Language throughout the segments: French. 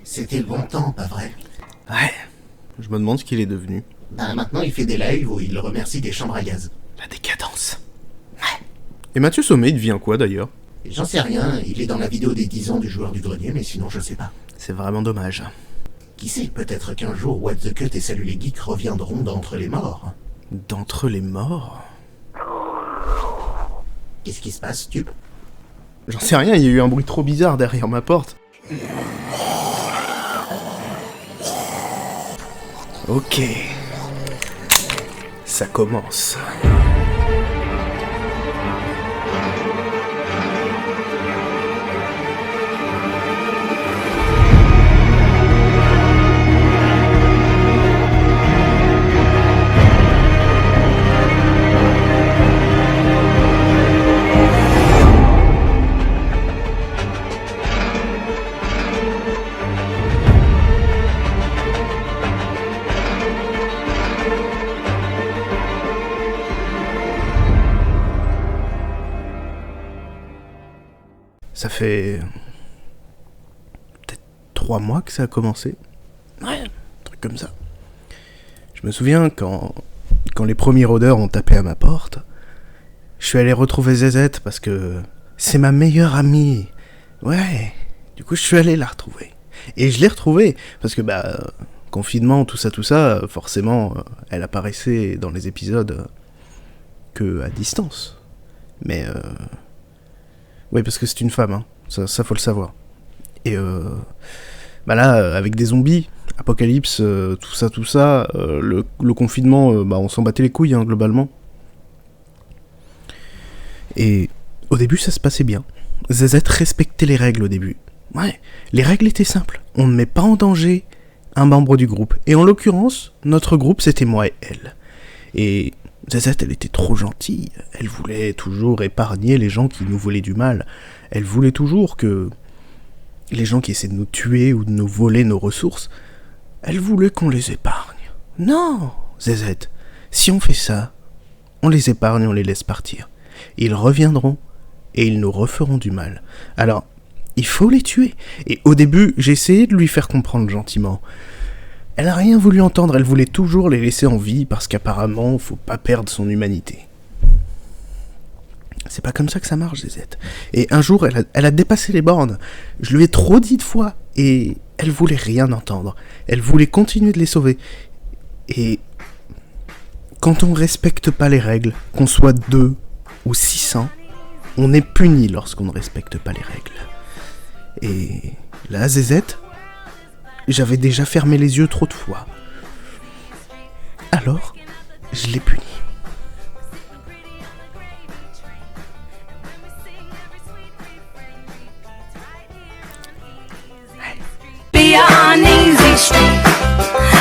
C'était le bon temps, pas vrai? Ouais, je me demande ce qu'il est devenu. Bah maintenant il fait des lives où il remercie des chambres à gaz. La décadence. Ouais. Et Mathieu Sommet, il devient quoi d'ailleurs? J'en sais rien, il est dans la vidéo des 10 ans du joueur du grenier, mais sinon je sais pas. C'est vraiment dommage. Qui sait, peut-être qu'un jour What the Cut et Salut les Geeks reviendront d'entre les morts. D'entre les morts? Qu'est-ce qui se passe, Stup? J'en sais rien, il y a eu un bruit trop bizarre derrière ma porte. Ok. Ça commence. Ça fait... peut-être 3 mois que ça a commencé. Ouais, un truc comme ça. Je me souviens quand les premiers rôdeurs ont tapé à ma porte, je suis allé retrouver ZZ parce que c'est ma meilleure amie. Ouais, du coup je suis allé la retrouver. Et je l'ai retrouvée parce que confinement, tout ça, forcément, elle apparaissait dans les épisodes que à distance. Mais oui, parce que c'est une femme, hein. Ça faut le savoir. Et là, avec des zombies, apocalypse, tout ça, le confinement, on s'en battait les couilles, hein, globalement. Et au début, ça se passait bien. ZZ respectait les règles au début. Ouais, les règles étaient simples. On ne met pas en danger un membre du groupe. Et en l'occurrence, notre groupe, c'était moi et elle. Et ZZ, elle était trop gentille. Elle voulait toujours épargner les gens qui nous voulaient du mal. Elle voulait toujours que les gens qui essaient de nous tuer ou de nous voler nos ressources, elle voulait qu'on les épargne. Non, ZZ, si on fait ça, on les épargne, on les laisse partir. Ils reviendront et ils nous referont du mal. Alors, il faut les tuer. Et au début, j'ai essayé de lui faire comprendre gentiment. Elle a rien voulu entendre, elle voulait toujours les laisser en vie parce qu'apparemment, faut pas perdre son humanité. C'est pas comme ça que ça marche, ZZ. Et un jour, elle a dépassé les bornes. Je lui ai trop dit de fois et elle voulait rien entendre. Elle voulait continuer de les sauver. Et quand on respecte pas les règles, qu'on soit 2 ou 600, on est puni lorsqu'on ne respecte pas les règles. Et là, ZZ, j'avais déjà fermé les yeux trop de fois. Alors, je l'ai puni. Be on easy street.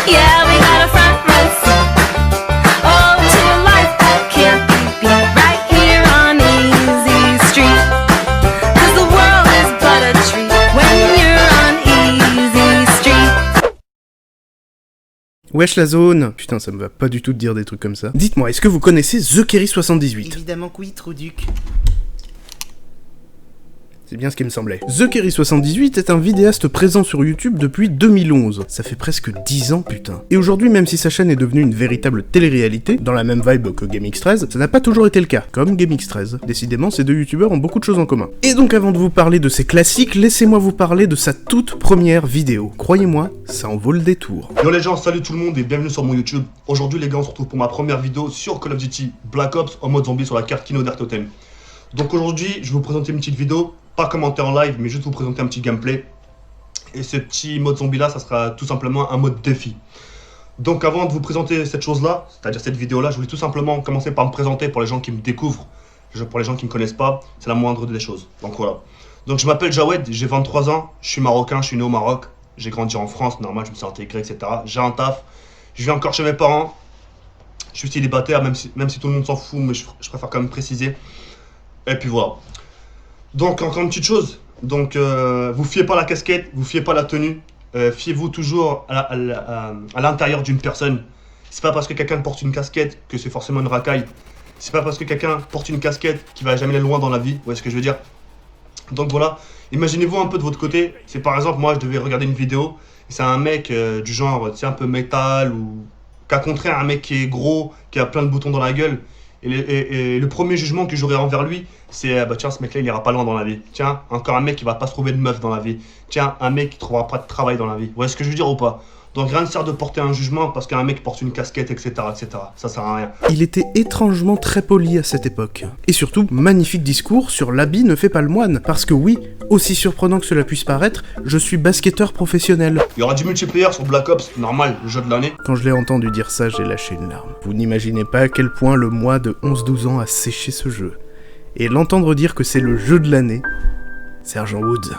Yeah, we got a front row seat. Oh, to a life that can't be beat. Right here on easy street. 'Cause the world is but a treat when you're on easy street. Wesh la zone. Putain, ça me va pas du tout de dire des trucs comme ça. Dites-moi, est-ce que vous connaissez TheKerry78? Évidemment que oui, Trouduc. C'est bien ce qui me semblait. TheKerry78 est un vidéaste présent sur YouTube depuis 2011. Ça fait presque 10 ans, putain. Et aujourd'hui, même si sa chaîne est devenue une véritable télé-réalité, dans la même vibe que GameX13, ça n'a pas toujours été le cas, comme GameX13. Décidément, ces deux youtubeurs ont beaucoup de choses en commun. Et donc avant de vous parler de ses classiques, laissez-moi vous parler de sa toute première vidéo. Croyez-moi, ça en vaut le détour. Yo les gens, salut tout le monde et bienvenue sur mon YouTube. Aujourd'hui les gars, on se retrouve pour ma première vidéo sur Call of Duty Black Ops en mode zombie sur la carte Kino Dark Totem. Donc aujourd'hui, je vais vous présenter une petite vidéo, pas commenter en live, mais juste vous présenter un petit gameplay. Et ce petit mode zombie là, ça sera tout simplement un mode défi. Donc avant de vous présenter cette chose là, c'est-à-dire cette vidéo là, je voulais tout simplement commencer par me présenter pour les gens qui me découvrent. Pour les gens qui ne me connaissent pas, c'est la moindre des choses. Donc voilà. Donc je m'appelle Jawed, j'ai 23 ans, je suis marocain, je suis né au Maroc. J'ai grandi en France, normal, je me suis intégré, etc. J'ai un taf, je vis encore chez mes parents. Je suis célibataire, même si tout le monde s'en fout, mais je préfère quand même préciser. Et puis voilà. Donc encore une petite chose, donc vous fiez pas à la casquette, vous fiez pas à la tenue, fiez-vous toujours à l'intérieur d'une personne. C'est pas parce que quelqu'un porte une casquette que c'est forcément une racaille. C'est pas parce que quelqu'un porte une casquette qu'il va jamais aller loin dans la vie, vous voyez ce que je veux dire? Donc voilà, imaginez-vous un peu de votre côté. C'est par exemple, moi je devais regarder une vidéo, et c'est un mec du genre, tu sais, un peu métal, ou qu'à contraire, un mec qui est gros, qui a plein de boutons dans la gueule. Et le premier jugement que j'aurais envers lui, c'est bah tiens, ce mec-là il ira pas loin dans la vie. Tiens, encore un mec qui va pas se trouver de meuf dans la vie. Tiens, un mec qui trouvera pas de travail dans la vie. Vous voyez ce que je veux dire ou pas? Donc rien ne sert de porter un jugement parce qu'un mec porte une casquette, etc., etc. Ça sert à rien. Il était étrangement très poli à cette époque. Et surtout, magnifique discours sur l'habit ne fait pas le moine. Parce que oui, aussi surprenant que cela puisse paraître, je suis basketteur professionnel. Il y aura du multiplayer sur Black Ops, normal, le jeu de l'année. Quand je l'ai entendu dire ça, j'ai lâché une larme. Vous n'imaginez pas à quel point le moi de 11-12 ans a séché ce jeu. Et l'entendre dire que c'est le jeu de l'année, Sergent Woods.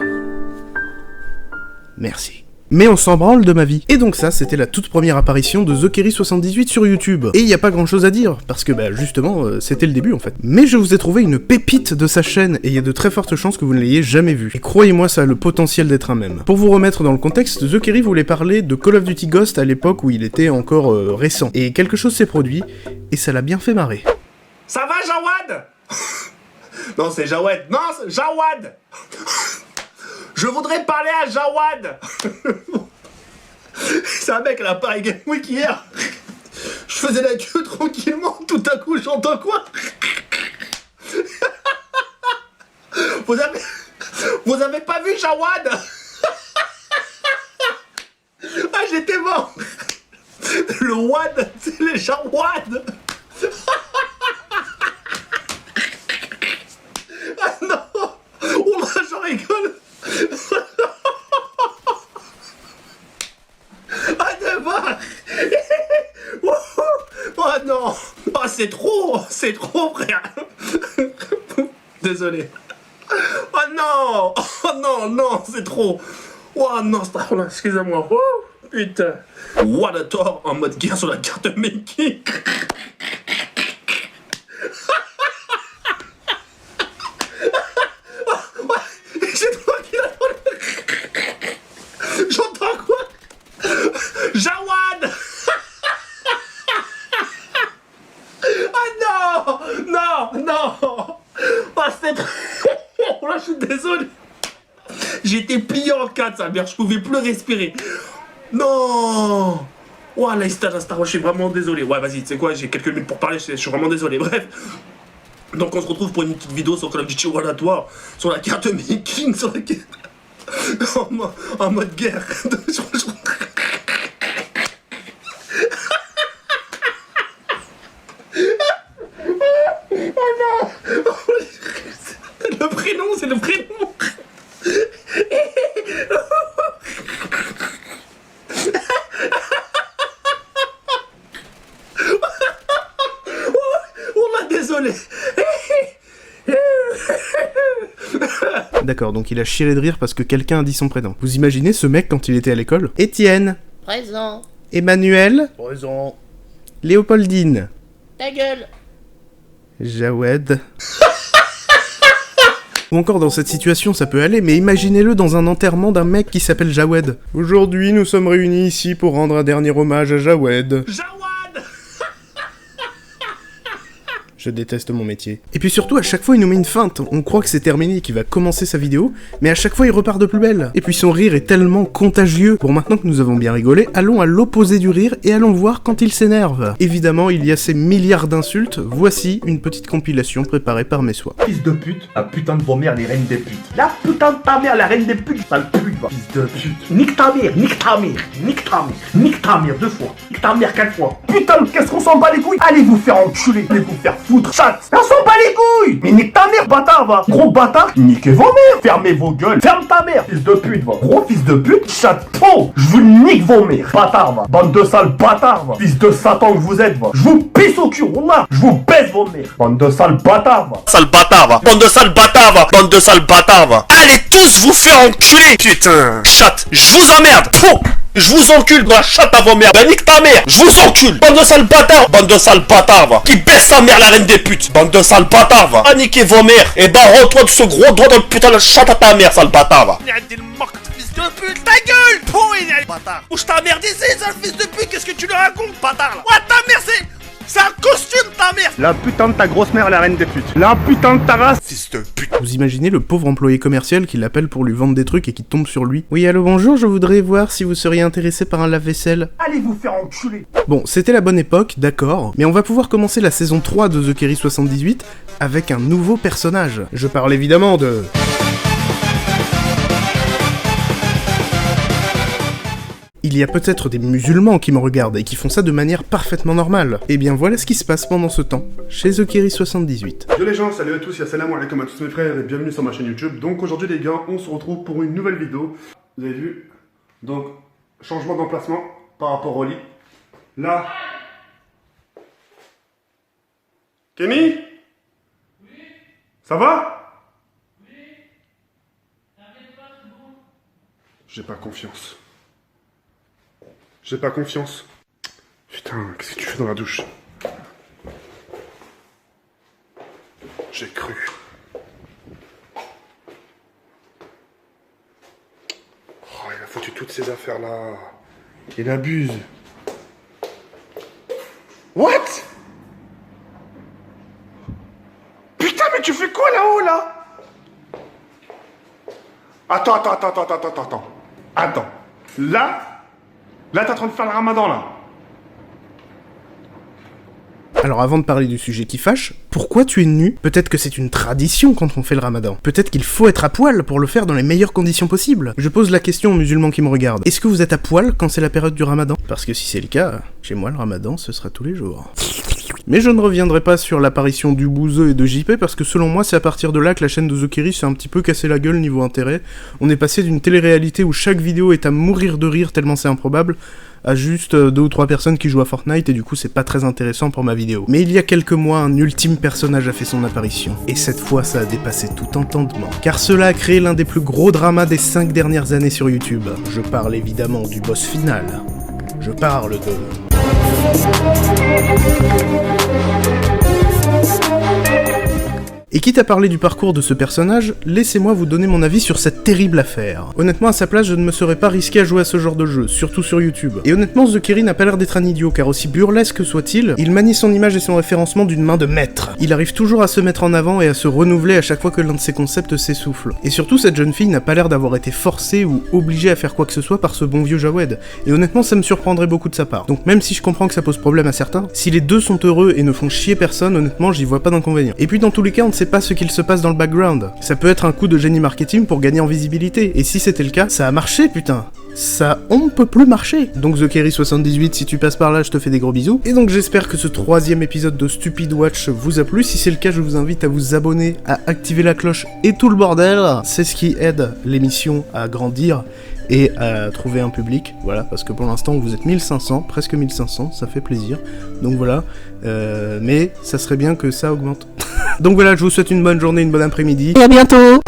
Merci. Mais on s'en branle de ma vie. Et donc ça, c'était la toute première apparition de TheKerry78 sur YouTube. Et y a pas grand chose à dire, parce que bah justement, c'était le début en fait. Mais je vous ai trouvé une pépite de sa chaîne, et il y a de très fortes chances que vous ne l'ayez jamais vu. Et croyez-moi, ça a le potentiel d'être un mème. Pour vous remettre dans le contexte, TheKerry voulait parler de Call of Duty Ghost à l'époque où il était encore récent. Et quelque chose s'est produit, et ça l'a bien fait marrer. Ça va, Jawad? Non, c'est Jawad. Non, c'est Jawad. Je voudrais parler à Jawad. C'est un mec à la Paris Game Week hier. Je faisais la queue tranquillement, tout à coup j'entends quoi? Vous avez pas vu Jawad? Ah, j'étais mort. Le Wad, c'est le Jawad. Ah non. Oh là, j'en rigole. Ah devant. Oh non. Oh c'est trop frère. Désolé. Oh non. Oh non, non, c'est trop. Oh non, excusez-moi. Oh, putain. What a tort en mode guerre sur la carte making. J'entends quoi? Jawad. Ah non. Non, non. Oh, c'est... Oh là, je suis désolé. J'étais plié en quatre, sa mère, je pouvais plus respirer. Non. Oh là, je suis vraiment désolé. Ouais, vas-y, tu sais quoi, j'ai quelques minutes pour parler, je suis vraiment désolé. Bref. Donc on se retrouve pour une petite vidéo sur Call of Duty World at War, sur la carte making, sur la carte... en mode guerre. Oh non. Le prénom, c'est le prénom. Oh là, désolé. D'accord, donc il a chialé de rire parce que quelqu'un a dit son prénom. Vous imaginez ce mec quand il était à l'école? Étienne. Présent. Emmanuel. Présent. Léopoldine. Ta gueule. Jawed. Ou encore dans cette situation ça peut aller, mais imaginez-le dans un enterrement d'un mec qui s'appelle Jawed. Aujourd'hui nous sommes réunis ici pour rendre un dernier hommage à Jawed. Jawad. Je déteste mon métier. Et puis surtout, à chaque fois, il nous met une feinte. On croit que c'est terminé, qu'il va commencer sa vidéo, mais à chaque fois, il repart de plus belle. Et puis son rire est tellement contagieux. Bon, maintenant que nous avons bien rigolé, allons à l'opposé du rire et allons voir quand il s'énerve. Évidemment, il y a ces milliards d'insultes. Voici une petite compilation préparée par Messois. Fils de pute, la putain de vos mères, les reines des putes. La putain de ta mère, la reine des putes, sale pute, va. Fils de pute. Nique ta mère, nique ta mère, nique ta mère, nique ta mère 2 fois, nique ta mère 4 fois. Putain, qu'est-ce qu'on s'en bat les couilles? Allez vous faire enculer, allez vous faire foutre, chatte. On s'en bat les couilles. Mais nique ta mère, bâtard, va. Gros bâtard, niquez vos mères. Fermez vos gueules, ferme ta mère, fils de pute, va. Gros fils de pute, chatte, po. Je vous nique vos mères, bâtard, va. Bande de sales bâtards, va. Fils de Satan que vous êtes, va. Je vous pisse au cul, là. Je vous baisse vos mères. Bande de sales bâtards, va. Sale bâtard, va. Bande de sale bâtard, va. Bande de sale bâtard, va. Allez tous vous faire enculer. Putain, chatte, je vous emmerde. Trop. Je vous encule dans la chatte à vos mères. Ben nique ta mère. Je vous encule. Bande de sale bâtard. Bande de sale bâtard, va. Qui baisse sa mère, la reine des putes. Bande de sale bâtard, va. À niquer vos mères. Et bah rends-toi de ce gros doigt dans le putain de chatte à ta mère, sale bâtard, va. Fils de pute, ta gueule. Bâtard. Bouge ta mère d'ici, sale fils de pute. Qu'est-ce que tu le racontes, bâtard, là? Ouais, ta mère, C'est un costume ta mère. La putain de ta grosse mère, la reine des putes. La putain de ta race. Fils de pute. Vous imaginez le pauvre employé commercial qui l'appelle pour lui vendre des trucs et qui tombe sur lui. Oui, allô, bonjour, je voudrais voir si vous seriez intéressé par un lave-vaisselle. Allez vous faire enculer. Bon, c'était la bonne époque, d'accord, mais on va pouvoir commencer la saison 3 de The Kerry 78 avec un nouveau personnage. Je parle évidemment de... Il y a peut-être des musulmans qui me regardent et qui font ça de manière parfaitement normale. Et bien voilà ce qui se passe pendant ce temps, chez The Kerry 78. Yo les gens, salut à tous, salam alaikum à tous mes frères et bienvenue sur ma chaîne YouTube. Donc aujourd'hui les gars, on se retrouve pour une nouvelle vidéo. Vous avez vu? Donc, changement d'emplacement par rapport au lit. Là. Kenny? Oui. Ça va? Oui. T'inquiète pas, c'est bon. J'ai pas confiance. J'ai pas confiance. Putain, qu'est-ce que tu fais dans la douche? J'ai cru. Oh, il a foutu toutes ces affaires-là. Il abuse. What? Putain, mais tu fais quoi là-haut, là? Attends. Attends. Là, t'es en train de faire le ramadan, là. Alors avant de parler du sujet qui fâche, pourquoi tu es nu? Peut-être que c'est une tradition quand on fait le ramadan. Peut-être qu'il faut être à poil pour le faire dans les meilleures conditions possibles. Je pose la question aux musulmans qui me regardent. Est-ce que vous êtes à poil quand c'est la période du ramadan? Parce que si c'est le cas, chez moi le ramadan ce sera tous les jours. Mais je ne reviendrai pas sur l'apparition du Bouzeux et de JP parce que selon moi c'est à partir de là que la chaîne de The Kerry s'est un petit peu cassé la gueule niveau intérêt. On est passé d'une télé-réalité où chaque vidéo est à mourir de rire tellement c'est improbable, à juste 2 ou 3 personnes qui jouent à Fortnite et du coup c'est pas très intéressant pour ma vidéo. Mais il y a quelques mois, un ultime personnage a fait son apparition. Et cette fois ça a dépassé tout entendement. Car cela a créé l'un des plus gros dramas des 5 dernières années sur YouTube. Je parle évidemment du boss final. Je parle de... Et quitte à parler du parcours de ce personnage, laissez-moi vous donner mon avis sur cette terrible affaire. Honnêtement, à sa place, je ne me serais pas risqué à jouer à ce genre de jeu, surtout sur YouTube. Et honnêtement, The Kerry n'a pas l'air d'être un idiot, car aussi burlesque soit-il, il manie son image et son référencement d'une main de maître. Il arrive toujours à se mettre en avant et à se renouveler à chaque fois que l'un de ses concepts s'essouffle. Et surtout, cette jeune fille n'a pas l'air d'avoir été forcée ou obligée à faire quoi que ce soit par ce bon vieux Jawed. Et honnêtement, ça me surprendrait beaucoup de sa part. Donc même si je comprends que ça pose problème à certains, si les deux sont heureux et ne font chier personne, honnêtement, j'y vois pas d'inconvénient. Et puis dans tous les cas, on ne sait pas ce qu'il se passe dans le background. Ça peut être un coup de génie marketing pour gagner en visibilité, et si c'était le cas, ça a marché, putain. Ça, on ne peut plus marcher. Donc The Kerry 78, si tu passes par là, je te fais des gros bisous. Et donc j'espère que ce 3e épisode de Stupid Watch vous a plu. Si c'est le cas, je vous invite à vous abonner, à activer la cloche et tout le bordel. C'est ce qui aide l'émission à grandir et à trouver un public, voilà, parce que pour l'instant vous êtes 1500, presque 1500, ça fait plaisir, donc voilà, mais ça serait bien que ça augmente. Donc voilà, je vous souhaite une bonne journée, une bonne après-midi, et à bientôt.